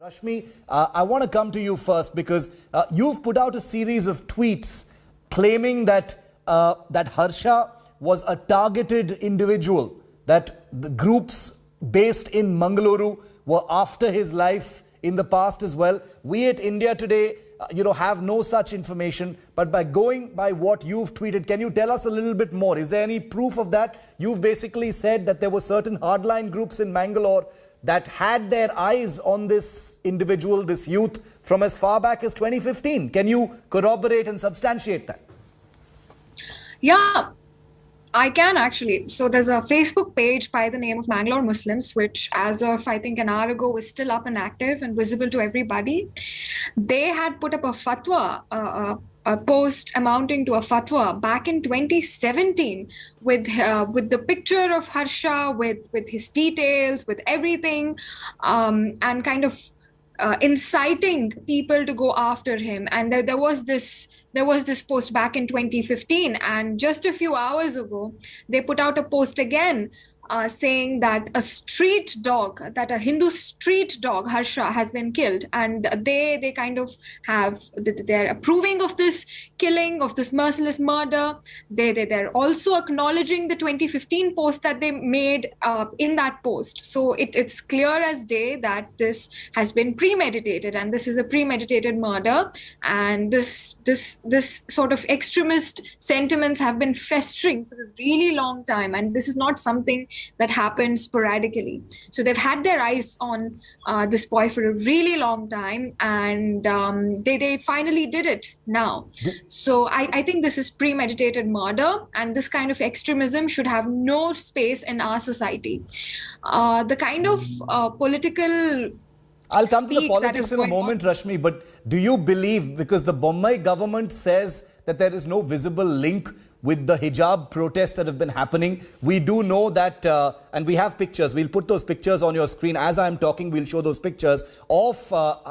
Rashmi, I want to come to you first because you've put out a series of tweets claiming that that Harsha was a targeted individual, that the groups based in Mangaluru were after his life in the past as well. We at India Today, have no such information. But by going by what you've tweeted, can you tell us a little bit more? Is there any proof of that? You've basically said that there were certain hardline groups in Mangalore that had their eyes on this individual, this youth, from as far back as 2015. Can you corroborate and substantiate that? Yeah, I can actually. So there's a Facebook page by the name of Mangalore Muslims, which as of, I think, an hour ago was still up and active and visible to everybody. They had put up a fatwa, a post amounting to a fatwa back in 2017 with the picture of Harsha, with his details, with everything, and kind of inciting people to go after him. And there was this post back in 2015, and just a few hours ago they put out a post again saying that a Hindu street dog, Harsha, has been killed, and they kind of they're approving of this killing, of this merciless murder. They're also acknowledging the 2015 post that they made in that post. So it's clear as day that this has been premeditated, and this is a premeditated murder, and this sort of extremist sentiments have been festering for a really long time, and this is not something that happens sporadically. So they've had their eyes on this boy for a really long time, and they finally did it now. So I think this is premeditated murder, and this kind of extremism should have no space in our society. The kind of political... I'll come to the politics in a moment, Rashmi, but do you believe, because the Bombay government says that there is no visible link with the hijab protests that have been happening? We do know that, and we have pictures. We'll put those pictures on your screen. As I'm talking, we'll show those pictures of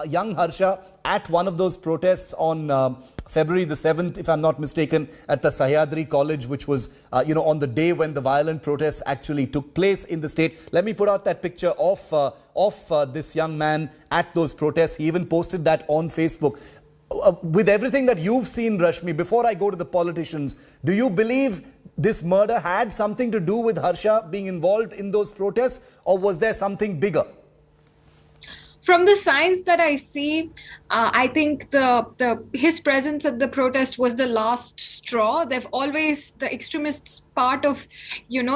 young Harsha at one of those protests on February the 7th, if I'm not mistaken, at the Sahyadri College, which was, on the day when the violent protests actually took place in the state. Let me put out that picture of this young man at those protests. He even posted that on Facebook. With everything that you've seen, Rashmi, before I go to the politicians, do you believe this murder had something to do with Harsha being involved in those protests, or was there something bigger? From the signs that I see, I think his presence at the protest was the last straw. The extremists part of,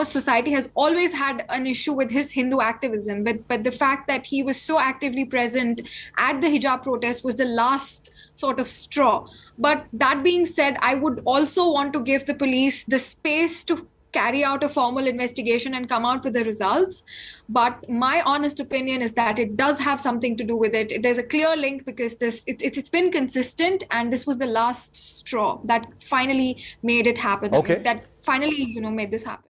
society has always had an issue with his Hindu activism. But the fact that he was so actively present at the hijab protest was the last sort of straw. But that being said, I would also want to give the police the space to carry out a formal investigation and come out with the results. But my honest opinion is that it does have something to do with it. There's a clear link because it's been consistent, and this was the last straw that finally made it happen. Okay. That finally, made this happen.